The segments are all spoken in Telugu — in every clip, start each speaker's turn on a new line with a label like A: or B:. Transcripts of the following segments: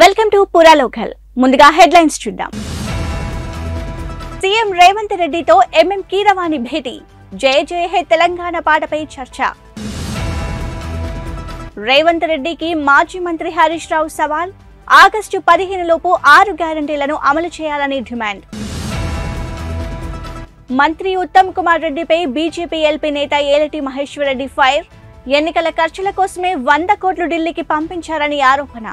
A: వెల్కమ్ టు పురా లోకల్. ముందుగా హెడ్లైన్స్ చూద్దాం. సీఎం రేవంత్ రెడ్డితో ఎంఎం కీరవాణి భేటీ. జయ జయ హే తెలంగాణ పాటపై చర్చ. రేవంత్ రెడ్డికి మాజీ మంత్రి హరీష్ రావు సవాల్. ఆగస్టు 15 లోపు 6 గ్యారంటీలను అమలు చేయాలని డిమాండ్. మంత్రి ఉత్తమ్ కుమార్ రెడ్డిపై బీజేపీ ఎల్పీ నేత ఏలటి మహేశ్వర్ రెడ్డి ఫైర్. ఎన్నికల ఖర్చుల కోసమే 100 కోట్లు ఢిల్లీకి పంపించారని ఆరోపణ.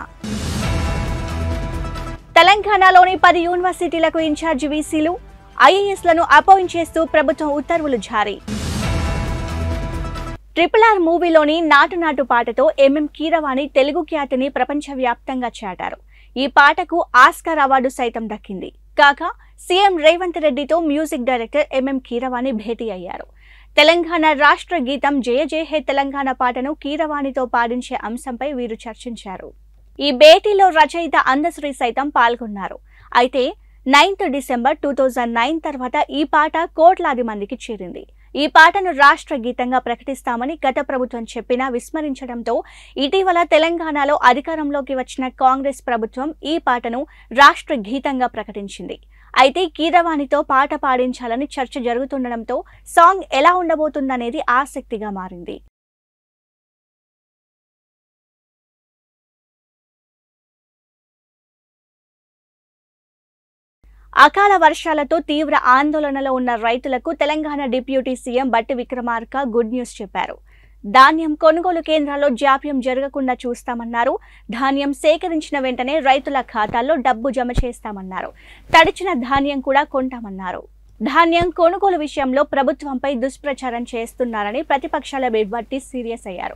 A: తెలంగాణలోని 10 యూనివర్సిటీలకు ఇన్ఛార్జి వీసీలు, ఐఏఎస్లను అపాయింట్ చేస్తూ ప్రభుత్వం ఉత్తర్వులు జారీ. RRR మూవీలోని నాటు నాటు పాటతో ఎంఎం కీరవాణి తెలుగు ఖ్యాతిని ప్రపంచవ్యాప్తంగా చాటారు. ఈ పాటకు ఆస్కార్ అవార్డు సైతం దక్కింది. కాగా సీఎం రేవంత్ రెడ్డితో మ్యూజిక్ డైరెక్టర్ ఎంఎం కీరవాణి భేటీ అయ్యారు. తెలంగాణ రాష్ట్ర గీతం జయ జయ హే తెలంగాణ పాటను కీరవాణితో పాడించే అంశంపై వీరు చర్చించారు. ఈ భేటీలో రచయిత అందశ్రీ సైతం పాల్గొన్నారు. అయితే 9th డిసెంబర్ 2009 తర్వాత ఈ పాట కోట్లాది మందికి చేరింది. ఈ పాటను రాష్ట్ర గీతంగా ప్రకటిస్తామని గత ప్రభుత్వం చెప్పినా విస్మరించడంతో ఇటీవల తెలంగాణలో అధికారంలోకి వచ్చిన కాంగ్రెస్ ప్రభుత్వం ఈ పాటను రాష్ట్ర గీతంగా ప్రకటించింది. అయితే కీరవాణితో పాట పాడించాలని చర్చ జరుగుతుండడంతో సాంగ్ ఎలా ఉండబోతుందనేది ఆసక్తిగా మారింది. అకాల వర్షాలతో తీవ్ర ఆందోళనలో ఉన్న రైతులకు తెలంగాణ డిప్యూటీ సీఎం బట్టి విక్రమార్క గుడ్ న్యూస్ చెప్పారు. ధాన్యం కొనుగోలు కేంద్రాల్లో జాప్యం జరగకుండా చూస్తామన్నారు. ధాన్యం సేకరించిన వెంటనే రైతుల ఖాతాల్లో డబ్బు జమ చేస్తామన్నారు. తడిచిన ధాన్యం కూడా కొంటామన్నారు. ధాన్యం కొనుగోలు విషయంలో ప్రభుత్వంపై దుష్ప్రచారం చేస్తున్నారని ప్రతిపక్షాల బట్టి సీరియస్ అయ్యారు.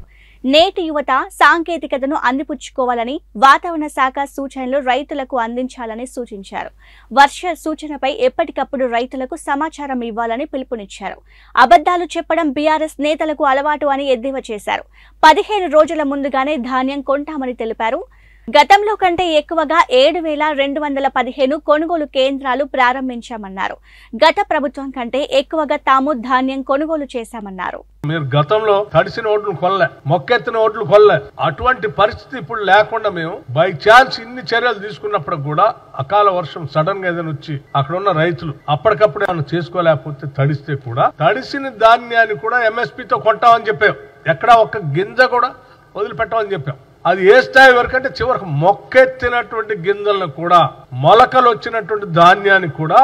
A: నేటి యువత సాంకేతికతను అందిపుచ్చుకోవాలని, వాతావరణ శాఖ సూచనలు రైతులకు అందించాలని సూచించారు. వర్ష సూచనపై ఎప్పటికప్పుడు రైతులకు సమాచారం ఇవ్వాలని పిలుపునిచ్చారు. అబద్ధాలు చెప్పడం బీఆర్ఎస్ నేతలకు అలవాటు అని ఎద్దేవా చేశారు. 15 రోజుల ముందుగానే ధాన్యం కొంటామని తెలిపారు. గతంలో కంటే ఎక్కువగా 7,215 కొనుగోలు కేంద్రాలు ప్రారంభించామన్నారు. గత ప్రభుత్వం కంటే ఎక్కువగా తాము ధాన్యం కొనుగోలు చేశామన్నారు.
B: మీరు గతంలో తడిసిన ఓట్లు కొనలే, మొక్కెత్తిన ఓట్లు కొనలే. అటువంటి పరిస్థితి ఇప్పుడు లేకుండా మేము బై ఛాన్స్ ఇన్ని చర్యలు తీసుకున్నప్పుడు కూడా అకాల వర్షం సడన్ గా ఏదైనా వచ్చి అక్కడ ఉన్న రైతులు అప్పటికప్పుడు ఏమైనా చేసుకోలేకపోతే తడిస్తే కూడా తడిసిన ధాన్యాన్ని కూడా ఎంఎస్పీతో కొంటామని చెప్పాం. ఎక్కడా ఒక్క గింజ కూడా వదిలిపెట్టామని చెప్పాం. అది ఏ స్థాయి వరకు అంటే చివరికి మొక్కెత్తినటువంటి గింజలను కూడా, మొలకలు వచ్చినటువంటి ధాన్యాన్ని కూడా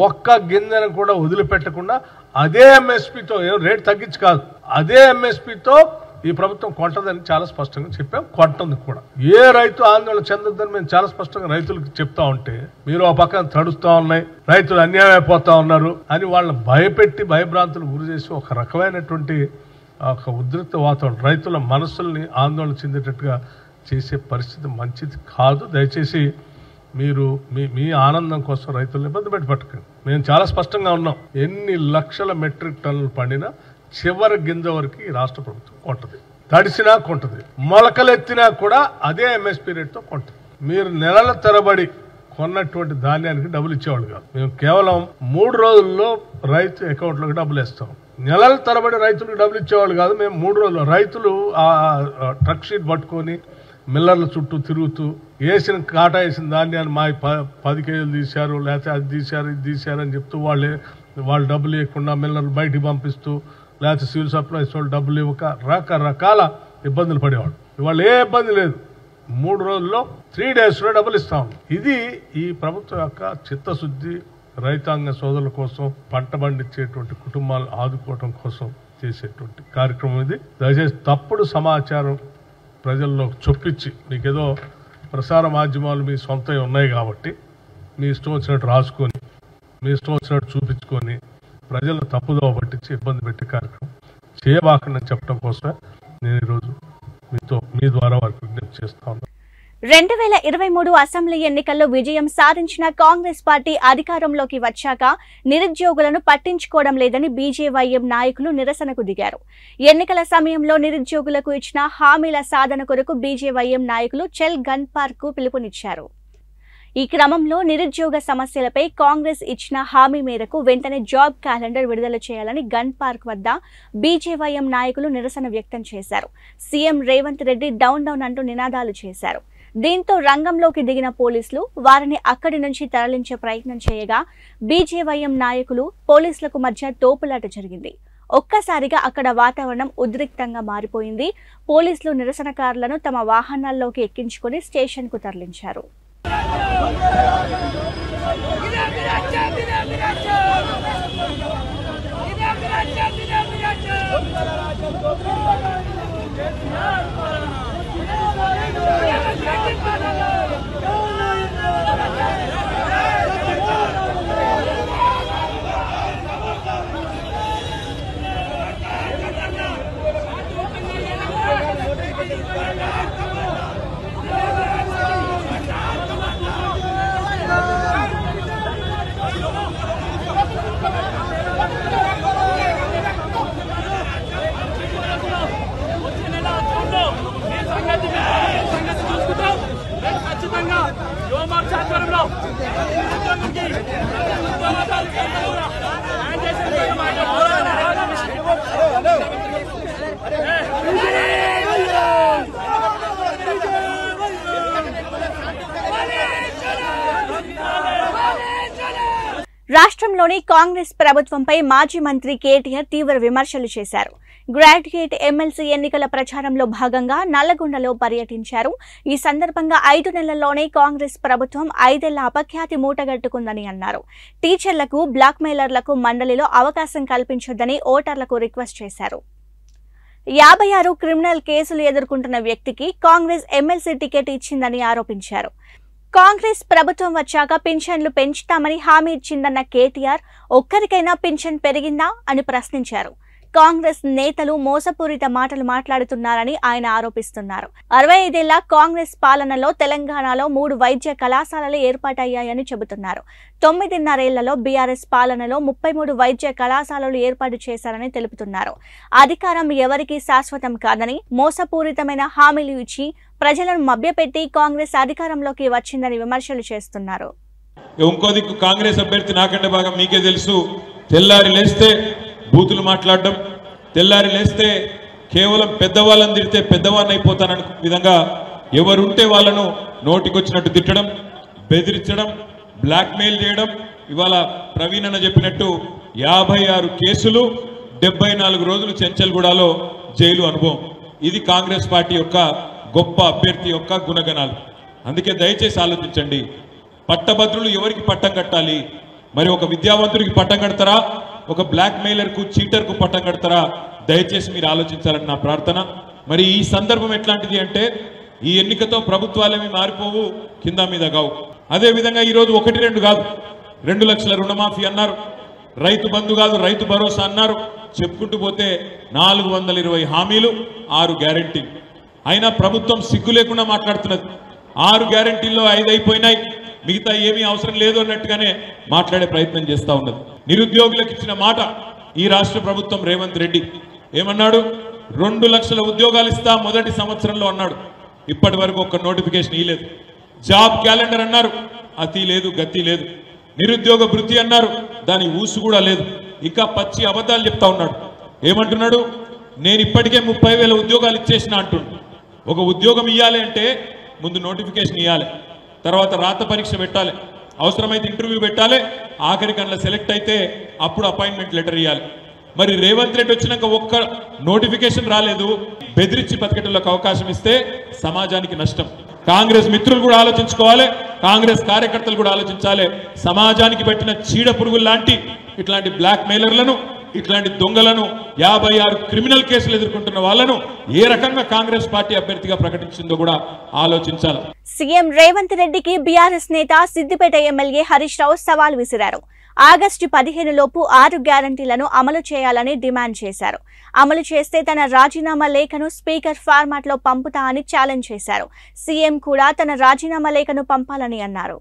B: ఒక్క గింజను కూడా వదిలిపెట్టకుండా అదే ఎంఎస్పీతో, రేటు తగ్గించి కాదు, అదే ఎంఎస్పీతో ఈ ప్రభుత్వం కొంటదని చాలా స్పష్టంగా చెప్పాం. కొంటుంది కూడా. ఏ రైతు ఆందోళన చెందొద్దని మేము చాలా స్పష్టంగా రైతులకు చెప్తా ఉంటే మీరు ఆ పక్కన తడుస్తా ఉన్నాయి, రైతులు అన్యాయం అయిపోతా ఉన్నారు అని వాళ్ళని భయపెట్టి భయభ్రాంతులు గురి చేసి ఒక రకమైనటువంటి ఒక ఉద్రిక్త వాతావరణం, రైతుల మనస్సుల్ని ఆందోళన చెందేటట్టుగా చేసే పరిస్థితి మంచిది కాదు. దయచేసి మీరు మీ ఆనందం కోసం రైతులను ఇబ్బంది పెట్టకండి. మేము చాలా స్పష్టంగా ఉన్నాం. ఎన్ని లక్షల మెట్రిక్ టన్నులు పండినా చివరి గింజ వరకు ఈ రాష్ట్ర ప్రభుత్వం కొంటది. తడిసినా కొంటది, మొలకలెత్తినా కూడా అదే ఎంఎస్పీ రేట్తో కొంటది. మీరు నెలల తరబడి కొన్నటువంటి ధాన్యానికి డబ్బులు ఇచ్చేవాళ్ళు కాదు. మేము కేవలం 3 రోజుల్లో రైతు అకౌంట్లోకి డబ్బులు వేస్తాం. నెలల తరబడి రైతులకు డబ్బులు ఇచ్చేవాళ్ళు కాదు. మేము 3 రోజులు రైతులు ఆ ట్రక్ షీట్ పట్టుకొని మిల్లర్ల చుట్టూ తిరుగుతూ కాటా వేసిన ధాన్యాన్ని మా 10 కేజీలు తీశారు, లేకపోతే అది తీశారు, ఇది తీశారు అని చెప్తూ వాళ్ళు డబ్బులు ఇవ్వకుండా మిల్లర్లు బయటికి పంపిస్తూ, లేకపోతే సివిల్ సప్లైస్ వాళ్ళు డబ్బులు ఇవ్వక రకరకాల ఇబ్బందులు పడేవాళ్ళు. ఇవాళ ఏ ఇబ్బంది లేదు. 3 రోజుల్లో 3 డేస్లో డబ్బులు ఇస్తాం. ఇది ఈ ప్రభుత్వం యొక్క చిత్తశుద్ధి, రైతాంగ సోదరుల కోసం, పంట పండించేటువంటి కుటుంబాలు ఆదుకోవడం కోసం చేసేటువంటి కార్యక్రమం ఇది. దయచేసి తప్పుడు సమాచారం ప్రజల్లో చొప్పించి, మీకేదో ప్రసార మాధ్యమాలు మీ సొంతవి ఉన్నాయి కాబట్టి మీ ఇష్టం వచ్చినట్టు రాసుకొని, మీ ఇష్టం వచ్చినట్టు చూపించుకొని ప్రజలను తప్పుదోవ పట్టించి ఇబ్బంది పెట్టే కార్యక్రమం చేయబాకండి చెప్పడం కోసమే నేను ఈరోజు మీ ద్వారా వారికి విజ్ఞప్తి చేస్తా ఉన్నాను.
A: 2023 అసెంబ్లీ ఎన్నికల్లో విజయం సాధించిన కాంగ్రెస్ పార్టీ అధికారంలోకి వచ్చాక నిరుద్యోగులను పట్టించుకోవడం లేదని బీజేవైఎం నాయకులు నిరసనకు దిగారు. ఎన్నికల సమయంలో నిరుద్యోగులకు ఇచ్చిన హామీల సాధన కొరకు బీజేవైఎం నాయకులు చెల్ గన్ పార్క్ కు పిలుపునిచ్చారు. ఈ క్రమంలో నిరుద్యోగ సమస్యలపై కాంగ్రెస్ ఇచ్చిన హామీ మేరకు వెంటనే జాబ్ క్యాలెండర్ విడుదల చేయాలని గన్ పార్క్ వద్ద బీజేవైఎం నాయకులు నిరసన వ్యక్తం చేశారు. CM Revanth Reddy down down అంటూ నినాదాలు చేశారు. దీంతో రంగంలోకి దిగిన పోలీసులు వారిని అక్కడి నుంచి తరలించే ప్రయత్నం చేయగా బీజేవైఎం నాయకులు పోలీసులకు మధ్య తోపులాట జరిగింది. ఒక్కసారిగా అక్కడ వాతావరణం ఉద్రిక్తంగా మారిపోయింది. పోలీసులు నిరసనకారులను తమ వాహనాల్లోకి ఎక్కించుకొని స్టేషన్కు తరలించారు. రాష్ట్రంలోని కాంగ్రెస్ ప్రభుత్వంపై మాజీ మంత్రి కేటీఆర్ తీవ్ర విమర్శలు చేశారు. గ్రాడ్యుయేట్ ఎమ్మెల్సీ ఎన్నికల ప్రచారంలో భాగంగా నల్లగొండలో పర్యటించారు. ఈ సందర్భంగా 5 నెలల్లోనే కాంగ్రెస్ ప్రభుత్వం 5 ఏళ్ల అపఖ్యాతి మూటగట్టుకుందని అన్నారు. టీచర్లకు, బ్లాక్ మెయిలర్లకు మండలిలో అవకాశం కల్పించొద్దని ఓటర్లకు రిక్వెస్ట్ చేశారు. 56 క్రిమినల్ కేసులు ఎదుర్కొంటున్న వ్యక్తికి కాంగ్రెస్ ఎమ్మెల్సీ టికెట్ ఇచ్చిందని ఆరోపించారు. కాంగ్రెస్ ప్రభుత్వం వచ్చాక పింఛన్లు పెంచుతామని హామీ ఇచ్చిందన్న కేటీఆర్ ఒక్కరికైనా పింఛన్ పెరిగిందా అని ప్రశ్నించారు. కాంగ్రెస్ నేతలు మోసపూరిత మాటలు మాట్లాడుతున్నారని ఆయన ఆరోపిస్తున్నారు. 65 ఏళ్ల కాంగ్రెస్ పాలనలో తెలంగాణలో 3 వైద్య కళాశాలలు ఏర్పాటయ్యాయని చెబుతున్నారు. 9.5 ఏళ్లలో బీఆర్ఎస్ పాలనలో 33 వైద్య కళాశాలలు ఏర్పాటు చేశారని తెలుపుతున్నారు. అధికారం ఎవరికీ శాశ్వతం కాదని, మోసపూరితమైన హామీలు ఇచ్చి ప్రజలను మభ్యపెట్టి కాంగ్రెస్ అధికారంలోకి వచ్చిందని విమర్శలు చేస్తున్నారు.
C: ఇంకో దిక్కు కాంగ్రెస్ అభ్యర్థి నాకంటే బాగా మీకే తెలుసు. తెల్లారి లేస్తే బూతులు మాట్లాడడం, తెల్లారి లేస్తే కేవలం పెద్దవాళ్ళని తిడితే పెద్దవాళ్ళని అయిపోతానని విధంగా ఎవరుంటే వాళ్ళను నోటికొచ్చినట్టు తిట్టడం, బెదిరించడం, బ్లాక్మెయిల్ చేయడం. ఇవాళ ప్రవీణ్ అన్న చెప్పినట్టు 56 కేసులు, 74 రోజులు చెంచల్గూడలో జైలు అనుభవం. ఇది కాంగ్రెస్ పార్టీ యొక్క గొప్ప అభ్యర్థి యొక్క గుణగణాలు. అందుకే దయచేసి ఆలోచించండి. పట్టభద్రులు ఎవరికి పట్టం కట్టాలి? మరి ఒక విద్యావంతుడికి పట్టం కడతారా? ఒక బ్లాక్ మెయిలర్కు, చీటర్కు పట్టం కడతారా? దయచేసి మీరు ఆలోచించాలని నా ప్రార్థన. మరి ఈ సందర్భం ఎట్లాంటిది అంటే, ఈ ఎన్నికతో ప్రభుత్వాలేమి మారిపోవు, కింద మీద కావు. అదేవిధంగా ఈరోజు 1-2 కాదు, 2 లక్షల రుణమాఫీ అన్నారు, రైతు బంధు కాదు రైతు భరోసా అన్నారు. చెప్పుకుంటూ పోతే 420 హామీలు, 6 గ్యారెంటీలు. అయినా ప్రభుత్వం సిగ్గు లేకుండా మాట్లాడుతున్నది. 6 గ్యారెంటీల్లో 5 అయిపోయినాయి, మిగతా ఏమీ అవసరం లేదు అన్నట్టుగానే మాట్లాడే ప్రయత్నం చేస్తూ ఉన్నది. నిరుద్యోగులకు ఇచ్చిన మాట ఈ రాష్ట్ర ప్రభుత్వం రేవంత్ రెడ్డి ఏమన్నాడు? 2 లక్షల ఉద్యోగాలు ఇస్తా మొదటి సంవత్సరంలో అన్నాడు. ఇప్పటి వరకు ఒక్క నోటిఫికేషన్ ఇవ్వలేదు. జాబ్ క్యాలెండర్ అన్నారు, అతి లేదు గతి లేదు. నిరుద్యోగ భృతి అన్నారు, దాని ఊసు కూడా లేదు. ఇంకా పచ్చి అబద్ధాలు చెప్తా ఉన్నాడు. ఏమంటున్నాడు? నేను ఇప్పటికే 30,000 ఉద్యోగాలు ఇచ్చేసిన అంటున్నాడు. ఒక ఉద్యోగం ఇవ్వాలి అంటే ముందు నోటిఫికేషన్ ఇవ్వాలి, తర్వాత రాత పరీక్ష పెట్టాలి, అవసరమైతే ఇంటర్వ్యూ పెట్టాలి, ఆఖరికి అందులో సెలెక్ట్ అయితే అప్పుడు అపాయింట్మెంట్ లెటర్ ఇవ్వాలి. మరి రేవంత్ రెడ్డి వచ్చినాక ఒక్క నోటిఫికేషన్ రాలేదు. బెదిరించి బతికేటోళ్ళకు అవకాశం ఇస్తే సమాజానికి నష్టం. కాంగ్రెస్ మిత్రులు కూడా ఆలోచించుకోవాలి, కాంగ్రెస్ కార్యకర్తలు కూడా ఆలోచించాలి. సమాజానికి పెట్టిన చీడ పురుగులు లాంటి ఇట్లాంటి బ్లాక్ మెయిలర్లను, ఇట్లాంటి దొంగలను, 56 క్రిమినల్ కేసులు ఎదుర్కొంటున్న వాళ్ళను ఏ రకంగా కాంగ్రెస్ పార్టీ అభ్యర్థిగా ప్రకటించిందో కూడా ఆలోచించాలి.
A: సీఎం రేవంత్ రెడ్డికి బీఆర్ఎస్ నేత సిద్దిపేట ఎమ్మెల్యే హరీష్ రావు సవాల్ విసిరారు. ఆగస్టు 15 లోపు 6 గ్యారంటీలను అమలు చేయాలని డిమాండ్ చేశారు. అమలు చేస్తే తన రాజీనామా లేఖను స్పీకర్ ఫార్మాట్ లో పంపుతా అని ఛాలెంజ్ చేశారు. సీఎం కూడా తన రాజీనామా లేఖను పంపాలని అన్నారు.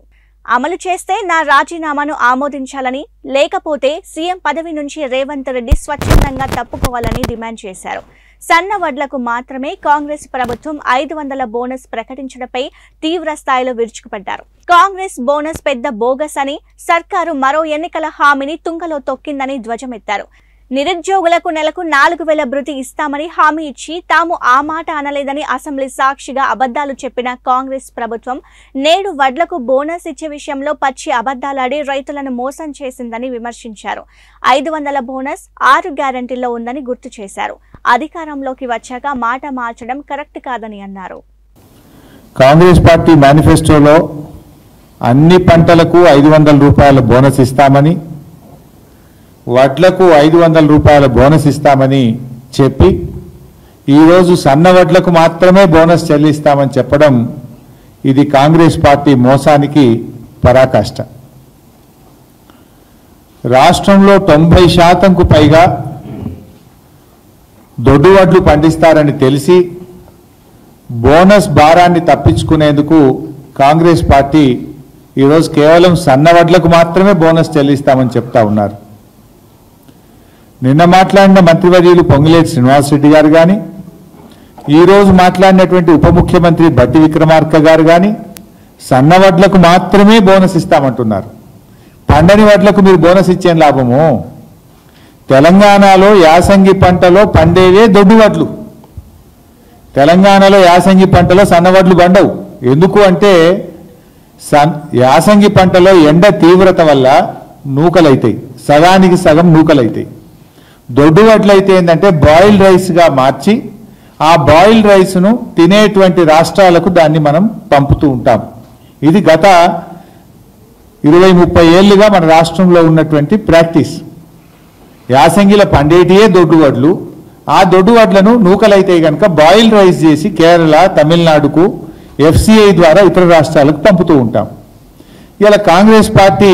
A: అమలు చేస్తే నా రాజీనామాను ఆమోదించాలని, లేకపోతే సీఎం పదవి నుంచి రేవంత్ రెడ్డి స్వచ్ఛందంగా తప్పుకోవాలని డిమాండ్ చేశారు. సన్న వడ్లకు మాత్రమే కాంగ్రెస్ ప్రభుత్వం 500 బోనస్ ప్రకటించడంపై తీవ్ర స్థాయిలో విరుచుకుపడ్డారు. కాంగ్రెస్ బోనస్ పెద్ద బోగస్ అని, సర్కారు మరో ఎన్నికల హామీని తుంగలో తొక్కిందని ధ్వజమెత్తారు. నిరుద్యోగులకు నెలకు 4,000 భృతి ఇస్తామని హామీ ఇచ్చి తాము ఆ మాట అనలేదని అసెంబ్లీ సాక్షిగా అబద్దాలు చెప్పిన కాంగ్రెస్ ప్రభుత్వం నేడు వడ్లకు బోనస్ ఇచ్చే విషయంలో పచ్చి అబద్దాలాడి రైతులను మోసం చేసిందని విమర్శించారు. 500 బోనస్ 6 గ్యారంటీల్లో ఉందని గుర్తు చేశారు. అధికారంలోకి వచ్చాక మాట మార్చడం కరెక్ట్ కాదని అన్నారు.
D: కాంగ్రెస్ పార్టీ మేనిఫెస్టోలో అన్ని పంటలకు 500 రూపాయల బోనస్ ఇస్తామని, వడ్లకు 500 రూపాయల బోనస్ ఇస్తామని చెప్పి ఈరోజు సన్న వడ్లకు మాత్రమే బోనస్ చెల్లిస్తామని చెప్పడం ఇది కాంగ్రెస్ పార్టీ మోసానికి పరాకాష్ట. రాష్ట్రంలో 90% పైగా దొడ్డు వడ్లు పండిస్తారని తెలిసి బోనస్ భారాన్ని తప్పించుకునేందుకు కాంగ్రెస్ పార్టీ ఈరోజు కేవలం సన్న వడ్లకు మాత్రమే బోనస్ చెల్లిస్తామని చెప్తా ఉన్నారు. నిన్న మాట్లాడిన మంత్రివర్యులు పొంగులేటి శ్రీనివాసరెడ్డి గారు కానీ, ఈరోజు మాట్లాడినటువంటి ఉప ముఖ్యమంత్రి బట్టి విక్రమార్క గారు కానీ సన్న వడ్లకు మాత్రమే బోనస్ ఇస్తామంటున్నారు. పండని వడ్లకు మీరు బోనస్ ఇచ్చే లాభము? తెలంగాణలో యాసంగి పంటలో పండేవే దొడ్డు వడ్లు. తెలంగాణలో యాసంగి పంటలో సన్నవడ్లు పండవు. ఎందుకు అంటే యాసంగి పంటలో ఎండ తీవ్రత వల్ల నూకలైతాయి, సగానికి సగం నూకలైతాయి. దొడ్డు వడ్లు అయితే ఏంటంటే బాయిల్డ్ రైస్గా మార్చి ఆ బాయిల్డ్ రైస్ను తినేటువంటి రాష్ట్రాలకు దాన్ని మనం పంపుతూ ఉంటాం. ఇది గత 20-30 ఏళ్ళుగా మన రాష్ట్రంలో ఉన్నటువంటి ప్రాక్టీస్. యాసంగిల పండేటియే దొడ్డు వడ్లు. ఆ దొడ్డు వడ్లను నూకలైతే కనుక బాయిల్డ్ రైస్ చేసి కేరళ, తమిళనాడుకు FCI ద్వారా ఇతర రాష్ట్రాలకు పంపుతూ ఉంటాం. ఇలా కాంగ్రెస్ పార్టీ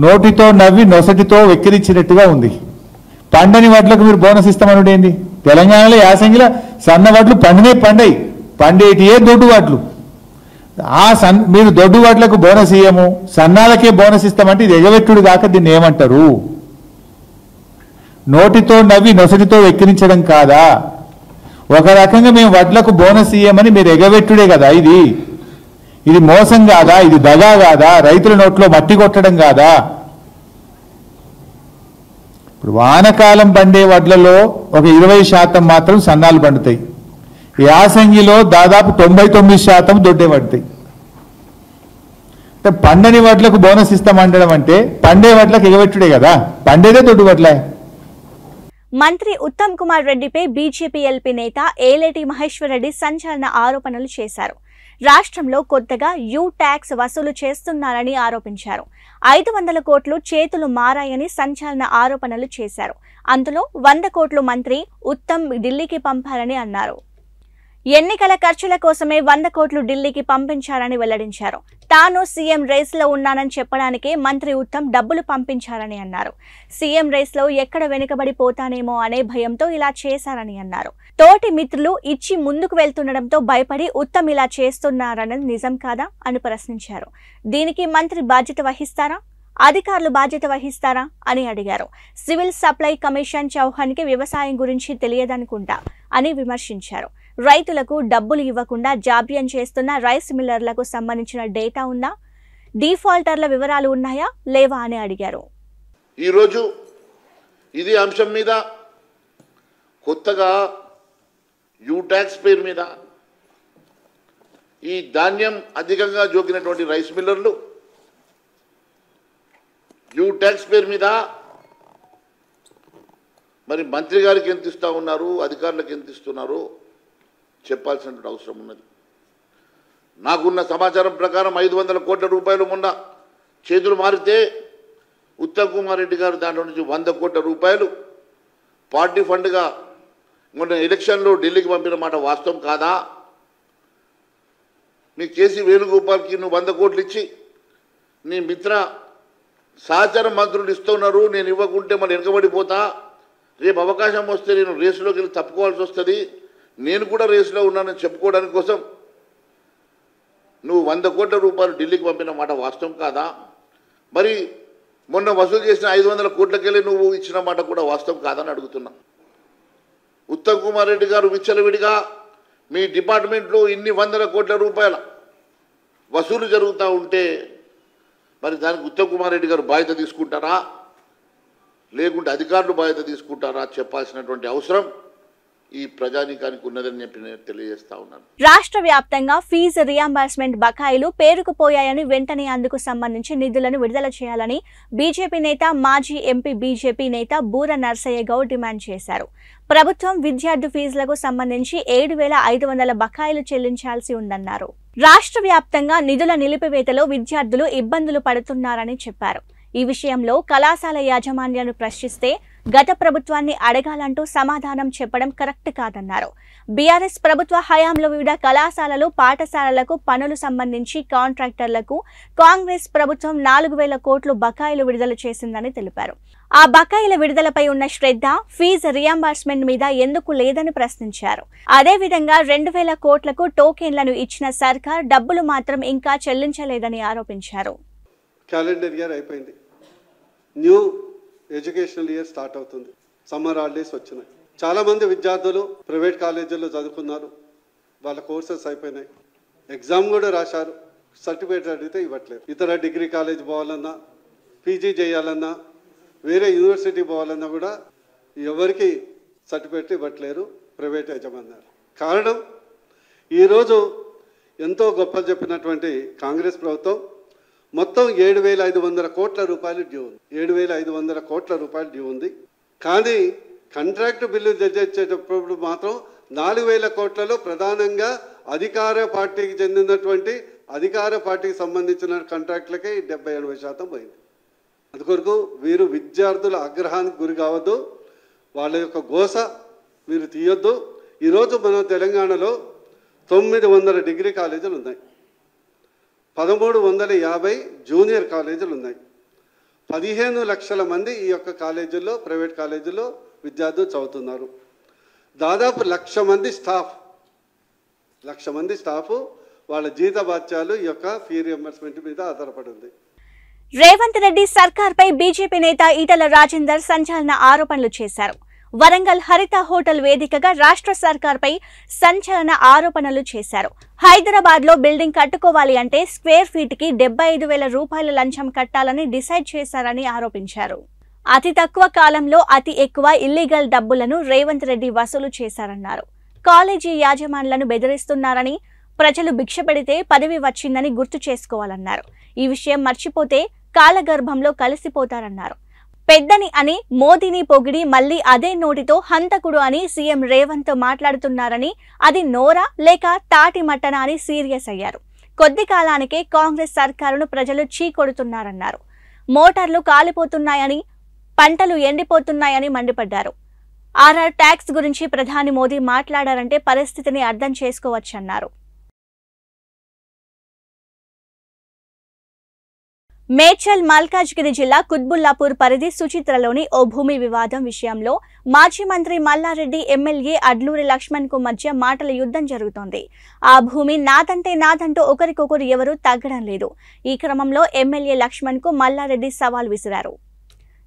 D: నోటితో నవ్వి నొసటితో వెక్కిరించినట్టుగా ఉంది. పండని వడ్లకు మీరు బోనస్ ఇస్తామనుడు ఏంది? తెలంగాణలో యాసంగిల సన్న వడ్లు పండేటియే దొడ్డు వడ్లు. మీరు దొడ్డు వడ్లకు బోనస్ ఇయ్యము, సన్నాలకే బోనస్ ఇస్తామంటే ఇది ఎగవెట్టుడు కాక దీన్ని ఏమంటారు? నోటితో నవ్వి నొసటితో వెక్కిరించడం కాదా? ఒక రకంగా మేము వడ్లకు బోనస్ ఇయ్యమని మీరు ఎగవెట్టుడే కదా. ఇది మోసం కాదా? ఇది దగా కాదా? రైతుల నోట్లో మట్టి కొట్టడం కాదా? ఇప్పుడు వానకాలం పండే వడ్లలో ఒక 20% మాత్రం సన్నాలు పండుతాయి. యాసంగిలో దాదాపు 99% దొడ్డే పడతాయి. అంటే పండని వడ్లకు బోనస్ ఇస్తామంటడం అంటే పండే వడ్లకు ఎగబెట్టుడే కదా. పండేదే దొడ్డు వడ్లే.
A: మంత్రి ఉత్తమ్ కుమార్ రెడ్డిపై బీజేపీ ఎల్పీ నేత ఏలేటి మహేశ్వర్ రెడ్డి సంచలన ఆరోపణలు చేశారు. రాష్ట్రంలో కొత్తగా యూ ట్యాక్స్ వసూలు చేస్తున్నారని ఆరోపించారు. 500 కోట్లు చేతులు మారాయని సంచలన ఆరోపణలు చేశారు. అందులో 100 కోట్లు మంత్రి ఉత్తమ్ ఢిల్లీకి పంపారని అన్నారు. ఎన్నికల ఖర్చుల కోసమే 100 కోట్లు ఢిల్లీకి పంపించారని వెల్లడించారు. తాను సీఎం రేస్లో ఉన్నానని చెప్పడానికే మంత్రి ఉత్తమ్ డబ్బులు పంపించారని అన్నారు. సీఎం రేస్లో ఎక్కడ వెనుకబడిపోతానేమో అనే భయంతో ఇలా చేశారని అన్నారు. తోటి మిత్రులు ఇచ్చి ముందుకు వెళ్తుండడంతో భయపడి ఉత్తమ్ ఇలా చేస్తున్నారన్నది నిజం కాదా అని ప్రశ్నించారు. దీనికి మంత్రి బాధ్యత వహిస్తారా, అధికారులు బాధ్యత వహిస్తారా అని అడిగారు. సివిల్ సప్లై కమిషన్ చౌహాన్కి వ్యవసాయం గురించి తెలియదనుకుంటా అని విమర్శించారు. రైతులకు డబ్బులు ఇవ్వకుండా జాప్యం చేస్తున్న రైస్ మిల్లర్లకు సంబంధించిన డేటా ఉందా, డిఫాల్టర్ల వివరాలు ఉన్నాయా లేవా అని అడిగారు.
E: ఈరోజు ఇది అంశం మీద కొత్తగా యూ ట్యాక్స్ పేరు మీద ఈ ధాన్యం అధికంగా జోకినటువంటి రైస్ మిల్లర్లు యూ ట్యాక్స్ పేరు మీద మరి మంత్రి గారికి ఎంత ఇస్తా ఉన్నారు, అధికారులకు ఎంత ఇస్తున్నారు చెప్పాల్సిన అవసరం ఉన్నది. నాకున్న సమాచారం ప్రకారం 500 కోట్ల రూపాయలు మొన్న చేతులు మారితే ఉత్తమ్ కుమార్ రెడ్డి గారు దాంట్లో నుంచి 100 కోట్ల రూపాయలు పార్టీ ఫండ్గా మొన్న ఎలక్షన్లో ఢిల్లీకి పంపిన మాట వాస్తవం కాదా? మీ కేసీ వేణుగోపాల్కి నువ్వు 100 కోట్లు ఇచ్చి నీ మిత్ర సహచర మంత్రులు ఇస్తున్నారు, నేను ఇవ్వకుంటే మళ్ళీ వెనకబడిపోతా, రేపు అవకాశం వస్తే నేను రేసులోకి వెళ్ళి తప్పుకోవాల్సి వస్తుంది, నేను కూడా రేసులో ఉన్నానని చెప్పుకోవడానికి కోసం నువ్వు 100 కోట్ల రూపాయలు ఢిల్లీకి పంపిన మాట వాస్తవం కాదా? మరి మొన్న వసూలు చేసిన 500 కోట్లకెళ్ళి నువ్వు ఇచ్చిన మాట కూడా వాస్తవం కాదని అడుగుతున్నా. ఉత్తమ్ కుమార్ రెడ్డి గారు విచ్చలవిడిగా మీ డిపార్ట్మెంట్లో ఇన్ని 100 కోట్ల రూపాయల వసూలు జరుగుతూ ఉంటే మరి దానికి ఉత్తమ్ కుమార్ రెడ్డి గారు బాధ్యత తీసుకుంటారా? లేకుంటే అధికారులు బాధ్యత తీసుకుంటారా చెప్పాల్సినటువంటి అవసరం ఈ ప్రజానీకానికి ఉన్నదని చెప్పి నేను తెలియజేస్తా ఉన్నాను.
A: రాష్ట్ర వ్యాప్తంగా ఫీజు రియంబర్స్మెంట్ బకాయిలు పేరుకుపోయాయని వెంటనే అందుకు సంబంధించి నిధులను విడుదల చేయాలని బీజేపీ నేత మాజీ ఎంపీ బీజేపీ నేత బూర నర్సయ్య గౌడ్ డిమాండ్ చేశారు. ప్రభుత్వం విద్యార్థి ఫీజులకు సంబంధించి 7,500 బకాయిలు చెల్లించాల్సి ఉందన్నారు. రాష్ట్ర వ్యాప్తంగా నిధుల నిలిపివేతలో విద్యార్థులు ఇబ్బందులు పడుతున్నారని చెప్పారు. ఈ విషయంలో కళాశాల యాజమాన్యాన్ని ప్రశ్నిస్తే గత ప్రభుత్వాన్ని అడగాలంటూ సమాధానం చెప్పడం కరెక్ట్ కాదన్నారు. బీఆర్ఎస్ ప్రభుత్వ హయాంలో వివిధ కళాశాలలు పాఠశాలలకు పనులు సంబంధించి కాంట్రాక్టర్లకు కాంగ్రెస్ ప్రభుత్వం 4,000 కోట్లు బకాయిలు విడుదల చేసిందని తెలిపారు. ఆ బకాయిల విడుదలపై ఉన్న శ్రద్ధ ఫీజు రియంబర్స్మెంట్ మీద ఎందుకు లేదని ప్రశ్నించారు. అదేవిధంగా 2,000 కోట్లకు టోకెన్లను ఇచ్చిన సర్కార్ డబ్బులు మాత్రం ఇంకా చెల్లించలేదని ఆరోపించారు.
F: క్యాలెండర్ ఇయర్ అయిపోయింది, న్యూ ఎడ్యుకేషనల్ ఇయర్ స్టార్ట్ అవుతుంది. సమ్మర్ హాలిడేస్ వచ్చినాయి. చాలామంది విద్యార్థులు ప్రైవేట్ కాలేజీల్లో చదువుకున్నారు, వాళ్ళ కోర్సెస్ అయిపోయినాయి, ఎగ్జామ్ కూడా రాశారు, సర్టిఫికేట్ అడిగితే ఇవ్వట్లేదు. ఇతర డిగ్రీ కాలేజ్ పోవాలన్నా, పీజీ చేయాలన్నా, వేరే యూనివర్సిటీ పోవాలన్నా కూడా ఎవరికి సర్టిఫికేట్ ఇవ్వట్లేరు ప్రైవేట్ యజమానులు. కారణం ఈరోజు ఎంతో గొప్పలు చెప్పినటువంటి కాంగ్రెస్ ప్రభుత్వం మొత్తం 7,500 కోట్ల రూపాయలు డ్యూ ఉంది. 7,500 కోట్ల రూపాయలు డ్యూ ఉంది. కానీ కాంట్రాక్ట్ బిల్లు జడ్జిచ్చేటప్పుడు మాత్రం 4,000 కోట్లలో ప్రధానంగా అధికార పార్టీకి చెందినటువంటి అధికార పార్టీకి సంబంధించిన కాంట్రాక్టులకే 70-80% పోయింది. అందుకొరకు వీరు విద్యార్థుల ఆగ్రహానికి గురి కావద్దు, వాళ్ళ యొక్క గోస మీరు తీయొద్దు. ఈరోజు మన తెలంగాణలో 900 డిగ్రీ కాలేజీలు ఉన్నాయి, 1,350 జూనియర్ కాలేజీలు ఉన్నాయి. 15 లక్షల మంది ఈ యొక్క కాలేజీల్లో ప్రైవేట్ కాలేజీల్లో విద్యార్థులు చదువుతున్నారు. దాదాపు 1,00,000 మంది స్టాఫ్, 1,00,000 మంది స్టాఫ్ వాళ్ళ జీత బాధ్యాలు ఈ యొక్క ఫీ రియంబర్స్మెంట్ మీద ఆధారపడి ఉంది.
A: రేవంత్ రెడ్డి సర్కార్పై బీజేపీ నేత ఈటల రాజేందర్ సంచలన ఆరోపణలు చేశారు. వరంగల్ హరిత హోటల్ వేదికగా రాష్ట్ర సర్కార్పై సంచలన ఆరోపణలు చేశారు. హైదరాబాద్ లో బిల్డింగ్ కట్టుకోవాలి అంటే స్క్వేర్ ఫీట్ కి 75,000 రూపాయల లంచం కట్టాలని డిసైడ్ చేశారని ఆరోపించారు. అతి తక్కువ కాలంలో అతి ఎక్కువ ఇల్లీగల్ డబ్బులను రేవంత్ రెడ్డి వసూలు చేశారన్నారు. కాలేజీ యాజమాన్యాలను బెదిరిస్తున్నారని, ప్రజలు భిక్ష పెడితే పదవి వచ్చిందని గుర్తు చేసుకోవాలన్నారు. ఈ విషయం మర్చిపోతే కాలగర్భంలో కలిసిపోతారన్నారు. పెద్దని అని మోదీని పొగిడి మళ్లీ అదే నోటితో హంతకుడు అని సీఎం రేవంత్ మాట్లాడుతున్నారని, అది నోరా లేక తాటి మట్టనా అని సీరియస్ అయ్యారు. కొద్ది కాలానికే కాంగ్రెస్ సర్కారును ప్రజలు చీకొడుతున్నారన్నారు. మోటార్లు కాలిపోతున్నాయని, పంటలు ఎండిపోతున్నాయని మండిపడ్డారు. ఆర్ఆర్ ట్యాక్స్ గురించి ప్రధాని మోదీ మాట్లాడారంటే పరిస్థితిని అర్థం చేసుకోవచ్చన్నారు. మేడ్చల్ మల్కాజ్గిరి జిల్లా కుత్బుల్లాపూర్ పరిధి సుచిత్రలోని ఓ భూమి వివాదం విషయంలో మాజీ మంత్రి మల్లారెడ్డి, ఎమ్మెల్యే అడ్లూరి లక్ష్మణ్ కు మధ్య మాటల యుద్ధం జరుగుతోంది. ఆ భూమి నాదంటే నాదంటూ ఒకరికొకరు ఎవరూ తగ్గడం లేదు. ఈ క్రమంలో ఎమ్మెల్యే లక్ష్మణ్ కు మల్లారెడ్డి సవాల్ విసిరారు.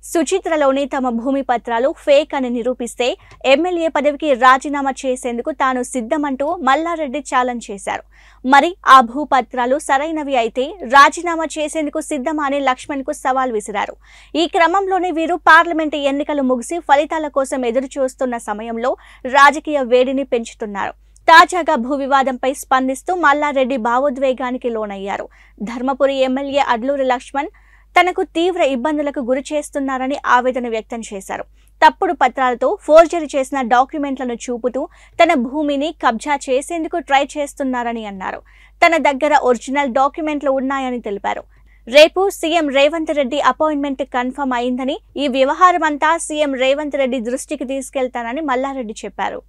A: సుచిత్రలోని తమ భూమి పత్రాలు ఫేక్ అని నిరూపిస్తే ఎమ్మెల్యే పదవికి రాజీనామా చేసేందుకు తాను సిద్ధమంటూ మల్లారెడ్డి ఛాలెంజ్ చేశారు. మరి ఆ భూపత్రాలు సరైనవి అయితే రాజీనామా చేసేందుకు సిద్ధమా అని లక్ష్మణ్ కు సవాల్ విసిరారు. ఈ క్రమంలోనే వీరు పార్లమెంటు ఎన్నికలు ముగిసి ఫలితాల కోసం ఎదురు చూస్తున్న సమయంలో రాజకీయ వేడిని పెంచుతున్నారు. తాజాగా భూ వివాదంపై స్పందిస్తూ మల్లారెడ్డి భావోద్వేగానికి లోనయ్యారు. ధర్మపురి ఎమ్మెల్యే అడ్లూరి లక్ష్మణ్ తనకు తీవ్ర ఇబ్బందులకు గురి చేస్తున్నారని ఆవేదన వ్యక్తం చేశారు. తప్పుడు పత్రాలతో ఫోర్జరీ చేసిన డాక్యుమెంట్లను చూపుతూ తన భూమిని కబ్జా చేసేందుకు ట్రై చేస్తున్నారని అన్నారు. తన దగ్గర ఒరిజినల్ డాక్యుమెంట్లు ఉన్నాయని తెలిపారు. రేపు CM Revanth Reddy appointment confirm అయిందని, ఈ వ్యవహారం అంతా సీఎం రేవంత్ రెడ్డి దృష్టికి తీసుకెళ్తానని మల్లారెడ్డి చెప్పారు.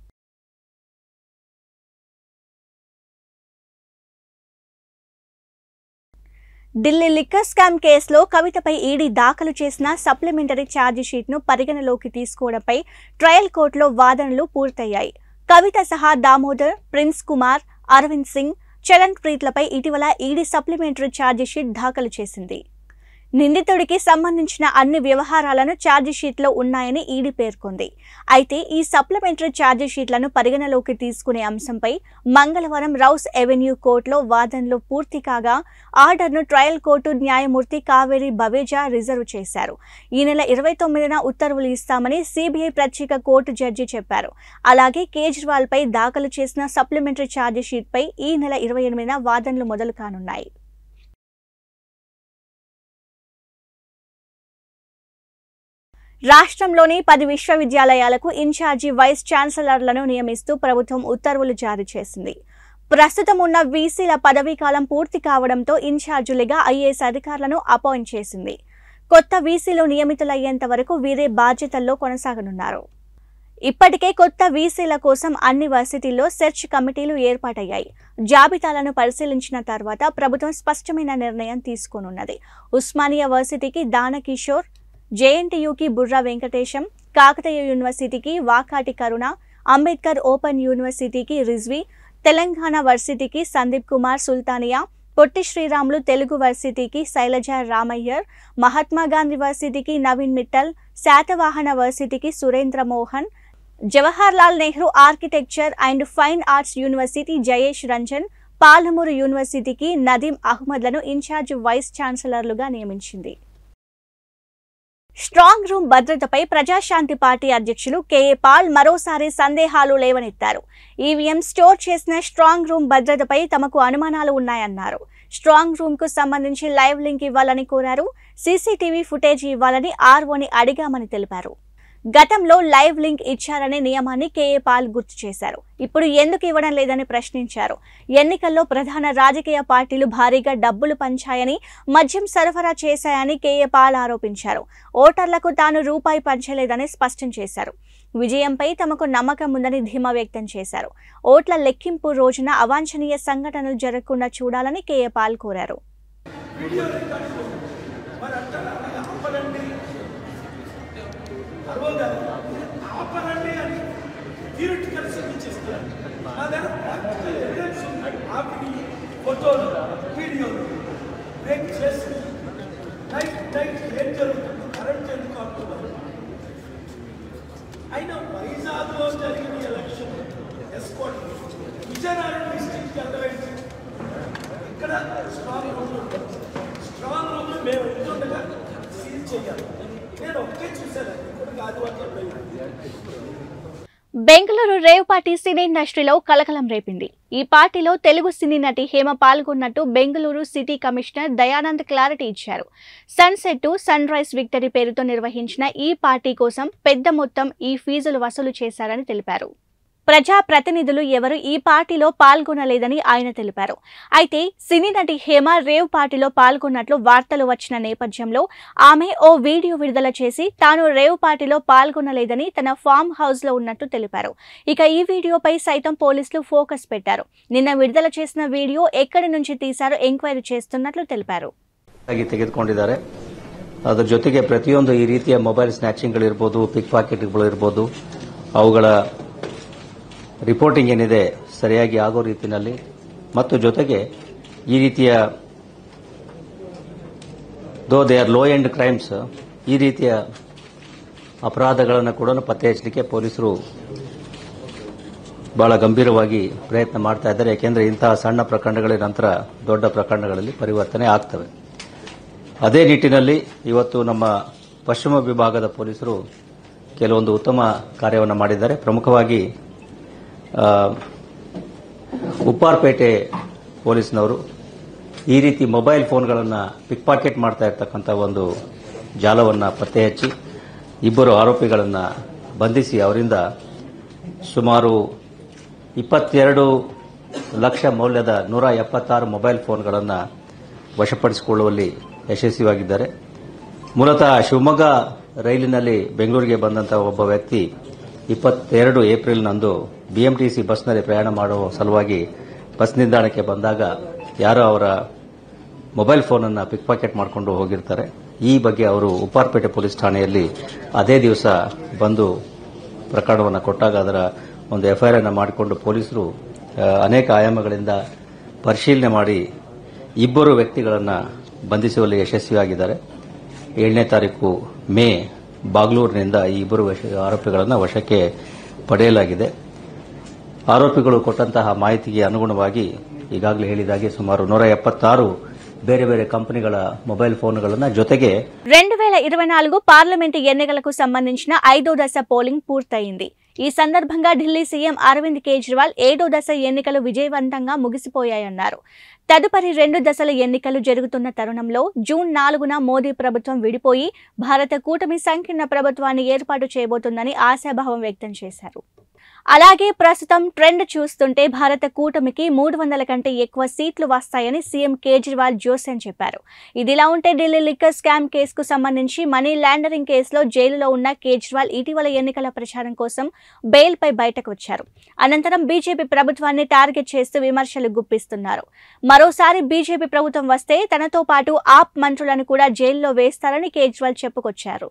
A: ఢిల్లీ లిక్కర్ స్కామ్ కేసులో కవితపై ఈడీ దాఖలు చేసిన సప్లిమెంటరీ ఛార్జిషీట్ను పరిగణలోకి తీసుకోవడంపై ట్రయల్ కోర్టులో వాదనలు పూర్తయ్యాయి. కవిత సహా దామోదర్, ప్రిన్స్ కుమార్, అరవింద్ సింగ్, చరణ్ ప్రీత్లపై ఇటీవల ఈడీ సప్లిమెంటరీ ఛార్జిషీట్ దాఖలు చేసింది. నిందితుడికి సంబంధించిన అన్ని వ్యవహారాలను ఛార్జిషీట్లో ఉన్నాయని ఈడీ పేర్కొంది. అయితే ఈ సప్లిమెంటరీ ఛార్జిషీట్లను పరిగణలోకి తీసుకునే అంశంపై మంగళవారం రౌస్ ఎవెన్యూ కోర్టులో వాదనలు పూర్తి కాగా ఆర్డర్ను ట్రయల్ కోర్టు న్యాయమూర్తి కావేరి బవేజా రిజర్వ్ చేశారు. ఈ నెల 29న ఉత్తర్వులు ఇస్తామని సిబిఐ ప్రత్యేక కోర్టు జడ్జి చెప్పారు. అలాగే కేజ్రీవాల్ పై దాఖలు చేసిన సప్లిమెంటరీ ఛార్జిషీట్పై ఈ నెల 28న వాదనలు మొదలు కానున్నాయి. రాష్ట్రంలోని 10 విశ్వవిద్యాలయాలకు ఇన్ఛార్జి వైస్ ఛాన్సలర్లను నియమిస్తూ ప్రభుత్వం ఉత్తర్వులు జారీ చేసింది. ప్రస్తుతం ఉన్న వీసీల పదవీకాలం పూర్తి కావడంతో ఇన్ఛార్జీలుగా ఐఏఎస్ అధికారులను అపాయింట్ చేసింది. కొత్త వీసీలు నియమితులయ్యేంత వరకు వీరే బాధ్యతల్లో కొనసాగనున్నారు. ఇప్పటికే కొత్త వీసీల కోసం అన్ని వర్సిటీల్లో సెర్చ్ కమిటీలు ఏర్పాటయ్యాయి. జాబితాలను పరిశీలించిన తర్వాత ప్రభుత్వం స్పష్టమైన నిర్ణయం తీసుకోనున్నది. ఉస్మానియా వర్సిటీకి దానకిషోర్, జేఎన్టీయూకి బుర్రా వెంకటేశం, కాకతీయ యూనివర్సిటీకి వాకాటి కరుణ, అంబేద్కర్ ఓపెన్ యూనివర్సిటీకి రిజ్వీ, తెలంగాణ వర్సిటీకి సందీప్ కుమార్ సుల్తానియా, పొట్టి శ్రీరాములు తెలుగు వర్సిటీకి శైలజ రామయ్యర్, మహాత్మాగాంధీ వర్సిటీకి నవీన్ మిట్టల్, శాతవాహన వర్సిటీకి Surendra Mohan, Jawaharlal Nehru architecture and fine arts university Jayesh Ranjan, Palamuru యూనివర్సిటీకి నదీం అహ్మద్లను ఇన్ఛార్జ్ వైస్ ఛాన్సలర్లుగా నియమించింది. స్ట్రాంగ్ రూమ్ భద్రతపై ప్రజాశాంతి పార్టీ అధ్యక్షులు కేఏ పాల్ మరోసారి సందేహాలు లేవనెత్తారు. ఈవీఎం స్టోర్ చేసిన స్ట్రాంగ్ రూమ్ భద్రతపై తమకు అనుమానాలు ఉన్నాయన్నారు. స్ట్రాంగ్ రూమ్ కు సంబంధించి లైవ్ లింక్ ఇవ్వాలని కోరారు. సీసీటీవీ ఫుటేజ్ ఇవ్వాలని ఆర్ఓని అడిగామని తెలిపారు. గతంలో లైవ్ లింక్ ఇచ్చారనే నియమాన్ని కేఏ పాల్ గుర్తు చేశారు. ఇప్పుడు ఎందుకు ఇవ్వడం లేదని ప్రశ్నించారు. ఎన్నికల్లో ప్రధాన రాజకీయ పార్టీలు భారీగా డబ్బులు పంచాయని, మద్యం సరఫరా చేశాయని కేఏ పాల్ ఆరోపించారు. ఓటర్లకు తాను రూపాయి పంచలేదని స్పష్టం చేశారు. విజయంపై తమకు నమ్మకం ఉందని ధీమా వ్యక్తం చేశారు. ఓట్ల లెక్కింపు రోజున అవాంఛనీయ సంఘటనలు జరగకుండా చూడాలని కేఏ పాల్ కోరారు.
G: ఫోటోలు, వీడియోలు బ్రేక్ చేసి నైట్ ఏం జరుగుతుంది, కరెంట్ ఎందుకు ఆపుతున్నారు? అయినా వైజాగ్లో జరిగిన ఎలక్షన్ ఎస్కోట్ విజయనగరం డిస్ట్రిక్ట్ అర్థమైంది. ఇక్కడ స్ట్రాంగ్ రూమ్ మేము ఉంటుండగా సీల్ చేయాలి. నేను ఒకే చూశాను, ఇప్పుడు ఆదివారం.
A: బెంగళూరు రేవ్ పార్టీ సినీ ఇండస్ట్రీలో కలకలం రేపింది. ఈ పార్టీలో తెలుగు సినీ నటి హేమ పాల్గొన్నట్టు Bengaluru city commissioner Dayanand clarity ఇచ్చారు. Sunset to sunrise victory పేరుతో నిర్వహించిన ఈ పార్టీ కోసం పెద్ద మొత్తం ఈ ఫీజులు వసూలు చేశారని తెలిపారు. ప్రజా ప్రతినిధులు ఎవరు ఈ పార్టీలో పాల్గొనలేదని ఆయన తెలిపారు. అయితే సినీ నటి హేమ రేవ్ పార్టీలో పాల్గొన్నట్లు వార్తలు వచ్చిన నేపథ్యంలో ఆమె ఓ వీడియో విడుదల చేసి తాను రేవ్ పార్టీలో పాల్గొనలేదని తన ఫామ్ హౌస్ లో ఉన్నట్టు తెలిపారు. ఇక ఈ వీడియోపై సైతం పోలీసులు ఫోకస్ పెట్టారు. నిన్న విడుదల చేసిన వీడియో ఎక్కడి నుంచి తీశారో ఎంక్వైరీ చేస్తున్నట్లు తెలిపారు.
H: ತೆಗೆದುಕೊಂಡಿದ್ದಾರೆ. ಅದರ ಜೊತೆಗೆ ಪ್ರತಿಯೊಂದು ಈ ರೀತಿಯ ಮೊಬೈಲ್ ಸ್ನ್ಯಾಚಿಂಗ್ಗಳಿರ್ಬೋದು, ಪಿಕ್ ಪಾಕೆಟ್ಗಳಿರ್ಬೋದು, ಅವುಗಳ ರಿಪೋರ್ಟಿಂಗ್ ಏನಿದೆ ಸರಿಯಾಗಿ ಆಗೋ ರೀತಿಯಲ್ಲಿ ಮತ್ತು ಜೊತೆಗೆ ಈ ರೀತಿಯ though they are low end crimes, ಈ ರೀತಿಯ ಅಪರಾಧಗಳನ್ನು ಕೂಡ ಪತ್ತೆ ಹಚ್ಚಲಿಕ್ಕೆ ಪೊಲೀಸರು ಬಹಳ ಗಂಭೀರವಾಗಿ ಪ್ರಯತ್ನ ಮಾಡ್ತಾ ಇದ್ದಾರೆ. ಯಾಕೆಂದರೆ ಇಂತಹ ಸಣ್ಣ ಪ್ರಕರಣಗಳ ನಂತರ ದೊಡ್ಡ ಪ್ರಕರಣಗಳಲ್ಲಿ ಪರಿವರ್ತನೆ ಆಗ್ತವೆ. ಅದೇ ನಿಟ್ಟಿನಲ್ಲಿ ಇವತ್ತು ನಮ್ಮ ಪಶ್ಚಿಮ ವಿಭಾಗದ ಪೊಲೀಸರು ಕೆಲವೊಂದು ಉತ್ತಮ ಕಾರ್ಯವನ್ನು ಮಾಡಿದ್ದಾರೆ. ಪ್ರಮುಖವಾಗಿ ಉಪ್ಪಾರಪೇಟೆ ಪೊಲೀಸ್ನವರು ಈ ರೀತಿ ಮೊಬೈಲ್ ಫೋನ್ಗಳನ್ನು ಪಿಕ್ ಪಾಕೆಟ್ ಮಾಡ್ತಾ ಇರ್ತಕ್ಕಂಥ ಒಂದು ಜಾಲವನ್ನು ಪತ್ತೆ ಹಚ್ಚಿ ಇಬ್ಬರು ಆರೋಪಿಗಳನ್ನು ಬಂಧಿಸಿ ಅವರಿಂದ ಸುಮಾರು 22 ಲಕ್ಷ ಮೌಲ್ಯದ 176 ಮೊಬೈಲ್ ಫೋನ್ಗಳನ್ನು ವಶಪಡಿಸಿಕೊಳ್ಳುವಲ್ಲಿ ಯಶಸ್ವಿಯಾಗಿದ್ದಾರೆ. ಮೂಲತಃ ಶಿವಮೊಗ್ಗ ರೈಲಿನಲ್ಲಿ ಬೆಂಗಳೂರಿಗೆ ಬಂದಂತಹ ಒಬ್ಬ ವ್ಯಕ್ತಿ 22 ಏಪ್ರಿಲ್ನಂದು ಬಿಎಂಟಿಸಿ ಬಸ್ನಲ್ಲಿ ಪ್ರಯಾಣ ಮಾಡುವ ಸಲುವಾಗಿ ಬಸ್ ನಿಲ್ದಾಣಕ್ಕೆ ಬಂದಾಗ ಯಾರೋ ಅವರ ಮೊಬೈಲ್ ಫೋನನ್ನು ಪಿಕ್ ಪಾಕೆಟ್ ಮಾಡಿಕೊಂಡು ಹೋಗಿರ್ತಾರೆ. ಈ ಬಗ್ಗೆ ಅವರು ಉಪ್ಪಾರಪೇಟೆ ಪೊಲೀಸ್ ಠಾಣೆಯಲ್ಲಿ ಅದೇ ದಿವಸ ಬಂದು ಪ್ರಕರಣವನ್ನು ಕೊಟ್ಟಾಗ ಅದರ ಒಂದು ಎಫ್ಐಆರ್ ಅನ್ನು ಮಾಡಿಕೊಂಡು ಪೊಲೀಸರು ಅನೇಕ ಆಯಾಮಗಳಿಂದ ಪರಿಶೀಲನೆ ಮಾಡಿ ಇಬ್ಬರು ವ್ಯಕ್ತಿಗಳನ್ನು ಬಂಧಿಸುವಲ್ಲಿ ಯಶಸ್ವಿಯಾಗಿದ್ದಾರೆ. 7ನೇ ತಾರೀಕು ಮೇ ಬಾಗ್ಲೂರಿನಿಂದ ಈ ಇಬ್ಬರು ಆರೋಪಿಗಳನ್ನು ವಶಕ್ಕೆ ಪಡೆಯಲಾಗಿದೆ. ಆರೋಪಿಗಳು ಕೊಟ್ಟಂತಹ ಮಾಹಿತಿಗೆ ಅನುಗುಣವಾಗಿ ಈಗಾಗಲೇ ಹೇಳಿದಾಗೆ ಸುಮಾರು 176 ಬೇರೆ ಬೇರೆ ಕಂಪನಿಗಳ ಮೊಬೈಲ್ ಫೋನ್ಗಳನ್ನು ಜೊತೆಗೆ
A: 2024 పార్లమెంటు ఎన్నికలకు సంబంధించిన 5వ దశ పోలింగ్ పూర్తయింది. ఈ సందర్భంగా ఢిల్లీ సీఎం అరవింద్ కేజ్రీవాల్ 7వ దశ ఎన్నికలు విజయవంతంగా ముగిసిపోయాయన్నారు. తదుపరి 2 దశల ఎన్నికలు జరుగుతున్న తరుణంలో జూన్ 4న మోదీ ప్రభుత్వం విడిపోయి భారత కూటమి సంకీర్ణ ప్రభుత్వాన్ని ఏర్పాటు చేయబోతుందని ఆశాభావం వ్యక్తం చేశారు. అలాగే ప్రస్తుతం ట్రెండ్ చూస్తుంటే భారత కూటమికి 300 కంటే ఎక్కువ సీట్లు వస్తాయని సీఎం కేజ్రీవాల్ జోస్యం చెప్పారు. ఇదిలా ఉంటే ఢిల్లీ లిక్కర్ స్కామ్ కేసుకు సంబంధించి మనీ లాండరింగ్ కేసులో జైలులో ఉన్న కేజ్రీవాల్ ఇటీవల ఎన్నికల ప్రచారం కోసం బెయిల్పై బయటకు వచ్చారు. అనంతరం బీజేపీ ప్రభుత్వాన్ని టార్గెట్ చేస్తూ విమర్శలు గుప్పిస్తున్నారు. మరోసారి బీజేపీ ప్రభుత్వం వస్తే తనతో పాటు ఆప్ మంత్రులను కూడా జైల్లో వేస్తారని కేజ్రీవాల్ చెప్పుకొచ్చారు.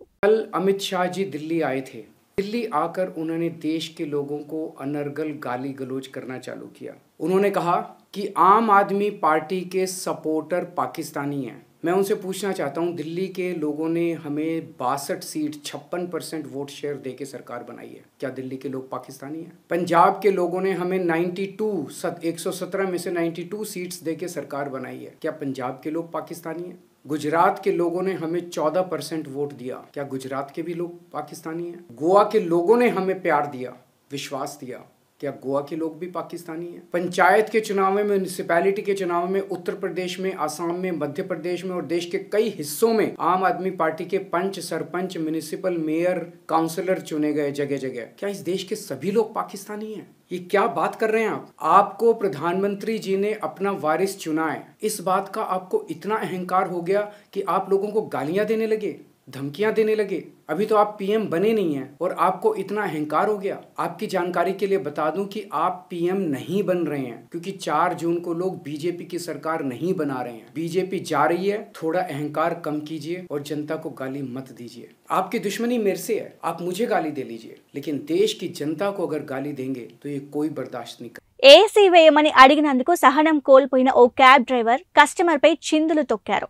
I: अमित शाह जी दिल्ली आए थे. दिल्ली आकर उन्होंने देश के लोगों को अनर्गल गाली गलौज करना चालू किया. उन्होंने कहा कि आम आदमी पार्टी के सपोर्टर पाकिस्तानी हैं. मैं उनसे पूछना चाहता हूं, दिल्ली के लोगों ने हमें 62 सीट 56% वोट शेयर दे के सरकार बनाई है. क्या दिल्ली के लोग पाकिस्तानी हैं? पंजाब के लोगों ने हमें 117 में से 92 सीट्स दे के सरकार बनाई है. क्या पंजाब के लोग पाकिस्तानी हैं? गुजरात के लोगों ने हमें 14% वोट दिया. क्या गुजरात के भी लोग पाकिस्तानी हैं? गोवा के लोगों ने हमें प्यार दिया, विश्वास दिया. क्या गोवा के लोग भी पाकिस्तानी हैं? पंचायत के चुनाव में, म्यूनिसिपैलिटी के चुनाव में उत्तर प्रदेश में, आसाम में, मध्य प्रदेश में और देश के कई हिस्सों में आम आदमी पार्टी के पंच, सरपंच, म्यूनिसिपल मेयर, काउंसलर चुने गए जगह जगह. क्या इस देश के सभी लोग पाकिस्तानी हैं? ये क्या बात कर रहे हैं आप? आपको प्रधानमंत्री जी ने अपना वारिस चुना है. इस बात का आपको इतना अहंकार हो गया कि आप लोगों को गालियां देने लगे, धमकियां देने लगे. अभी तो आप पीएम बने नहीं हैं और आपको इतना अहंकार हो गया. आपकी जानकारी के लिए बता दूं कि आप पीएम नहीं बन रहे हैं क्योंकि 4 जून को लोग बीजेपी की सरकार नहीं बना रहे हैं. बीजेपी जा रही है. थोड़ा अहंकार कम कीजिए और जनता को गाली मत दीजिए. आपकी दुश्मनी मेरे से है, आप मुझे गाली दे लीजिए, लेकिन देश की जनता को अगर गाली देंगे तो ये कोई बर्दाश्त नहीं कर.
A: ఏసీ వేయమని అడిగినందుకు సహనం కోల్పోయిన ఓ క్యాబ్ డ్రైవర్ కస్టమర్పై చిందులు తొక్కారు.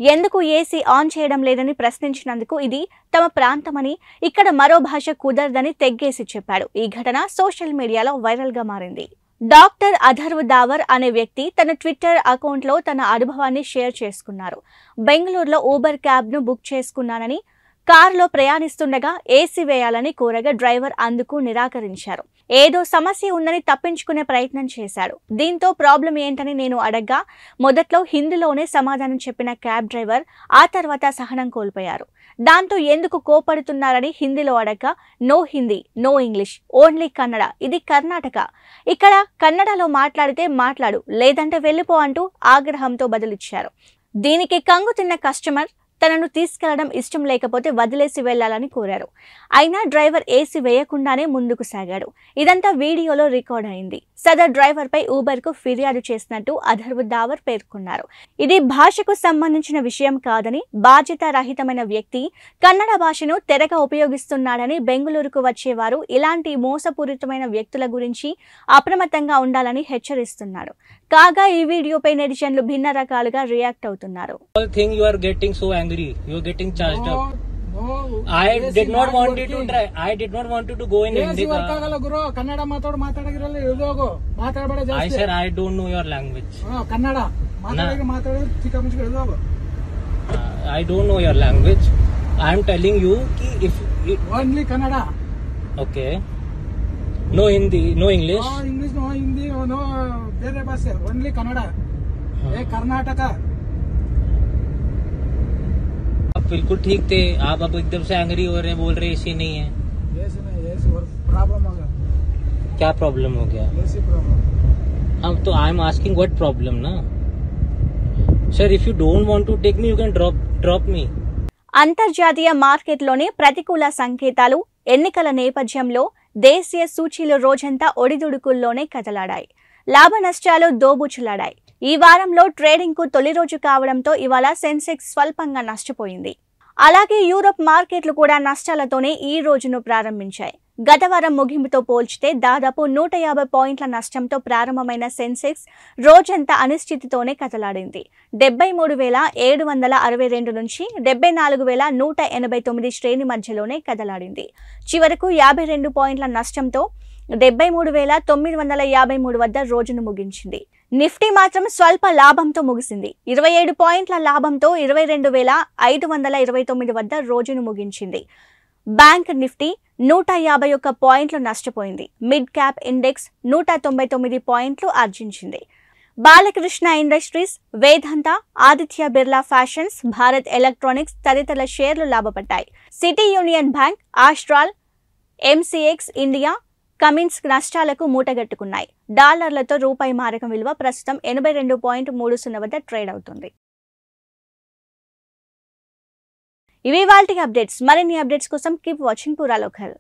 A: ఎందుకు ఏసీ ఆన్ చేయడం లేదని ప్రశ్నించినందుకు ఇది తమ ప్రాంతమని, ఇక్కడ మరో భాష కుదరదని తెగ్గేసి చెప్పాడు. ఈ ఘటన సోషల్ మీడియాలో వైరల్ గా మారింది. డాక్టర్ అథర్వ్ దావర్ అనే వ్యక్తి తన ట్విట్టర్ అకౌంట్లో తన అనుభవాన్ని షేర్ చేసుకున్నారు. బెంగళూరులో ఊబర్ క్యాబ్ను బుక్ చేసుకున్నానని, కారులో ప్రయాణిస్తుండగా ఏసీ వేయాలని కోరగా డ్రైవర్ అందుకు నిరాకరించారు. ఏదో సమస్య ఉందని తప్పించుకునే ప్రయత్నం చేశాడు. దీంతో ప్రాబ్లం ఏంటని నేను అడగ్గా మొదట్లో హిందీలోనే సమాధానం చెప్పిన క్యాబ్ డ్రైవర్ ఆ తర్వాత సహనం కోల్పోయారు. దాంతో ఎందుకు కోపడుతున్నారని హిందీలో అడగ్గా no Hindi, no English, only Kannada, ఇది కర్ణాటక, ఇక్కడ కన్నడలో మాట్లాడితే మాట్లాడు, లేదంటే వెళ్ళిపో అంటూ ఆగ్రహంతో బదులిచ్చారు. దీనికి కంగుతిన్న కస్టమర్ తనను తీసుకెళ్లడం ఇష్టం లేకపోతే వదిలేసి వెళ్లాలని కోరారు. అయినా డ్రైవర్ ఏసీ వేయకుండానే ముందుకు సాగాడు. ఇదంతా వీడియోలో రికార్డ్ అయింది. సదర్ డ్రైవర్ పై ఊబర్ కు ఫిర్యాదు చేసినట్టు అథర్వ్ దావర్ పేర్కొన్నారు. ఇది భాషకు సంబంధించిన విషయం కాదని, బాధ్యత రహితమైన వ్యక్తి కన్నడ భాషను తెరగా ఉపయోగిస్తున్నాడని, బెంగళూరుకు వచ్చేవారు ఇలాంటి మోసపూరితమైన వ్యక్తుల గురించి అప్రమత్తంగా ఉండాలని హెచ్చరిస్తున్నాడు. కాగా ఈ వీడియోపై నెటిజన్లు భిన్న రకాలుగా రియాక్ట్ అవుతున్నారు.
J: You are getting charged up. I did not want you to try. I did not want you to go in Hindi. I said I don't know your language. I don't know your language. I am telling you ki if
K: only Kannada.
J: Okay. No Hindi, no English.
K: No English, no Hindi, no bere bhashe. Only Kannada. Hey Karnataka.
J: बिल्कुल ठीक थे आप, अब एकदम से एंग्री हो रहे हैं, बोल रहे ऐसी नहीं है.
K: ऐसे नहीं, ऐसे और प्रॉब्लम हो गया.
J: क्या प्रॉब्लम हो गया?
K: ऐसी प्रॉब्लम.
J: अब तो I am asking what problem ना sir. If you don't want to take me you can drop me.
A: అంతర్జాతీయ మార్కెట్లోనే ప్రతికూల సంకేతాలు, ఎన్నికల నేపథ్యంలో దేశీయ సూచీలు రోజంతా ఒడిదుడుకుల్లోనే కదలాడాయి. లాభ నష్టాలు దోబూచులాడాయి. ఈ వారంలో ట్రేడింగ్ కు తొలి రోజు కావడంతో ఇవాళ సెన్సెక్స్ స్వల్పంగా నష్టపోయింది. అలాగే యూరప్ మార్కెట్లు కూడా నష్టాలతోనే ఈ రోజును ప్రారంభించాయి. గత వారం ముగింపుతో పోల్చితే దాదాపు 150 పాయింట్ల నష్టంతో ప్రారంభమైన సెన్సెక్స్ రోజంతా అనిశ్చితితోనే కదలాడింది. 73,762 నుంచి 74,189 శ్రేణి మధ్యలోనే కదలాడింది. చివరకు 52 పాయింట్ల నష్టంతో 73,953 వద్ద రోజును ముగించింది. నిఫ్టీ మాత్రం స్వల్ప లాభంతో ముగిసింది. 27 పాయింట్ల లాభంతో 22,529 వద్ద రోజును ముగించింది. బ్యాంక్ నిఫ్టీ 151 పాయింట్లు నష్టపోయింది. మిడ్ క్యాప్ ఇండెక్స్ 199 పాయింట్లు ఆర్జించింది. Balkrishna Industries, Vedanta, Aditya Birla Fashions, Bharat Electronics తదితర షేర్లు లాభపడ్డాయి. City Union Bank, Astral, MCX India, Cummins నష్టాలకు మూటగట్టుకున్నాయి. డాలర్లతో రూపాయి మారకం విలువ ప్రస్తుతం 82.30 వద్ద ట్రేడ్ అవుతుంది. ఇవి వాల్టి అప్డేట్స్. మరిన్ని అప్డేట్స్ కోసం కీప్ వాచింగ్ పురా లోకల్.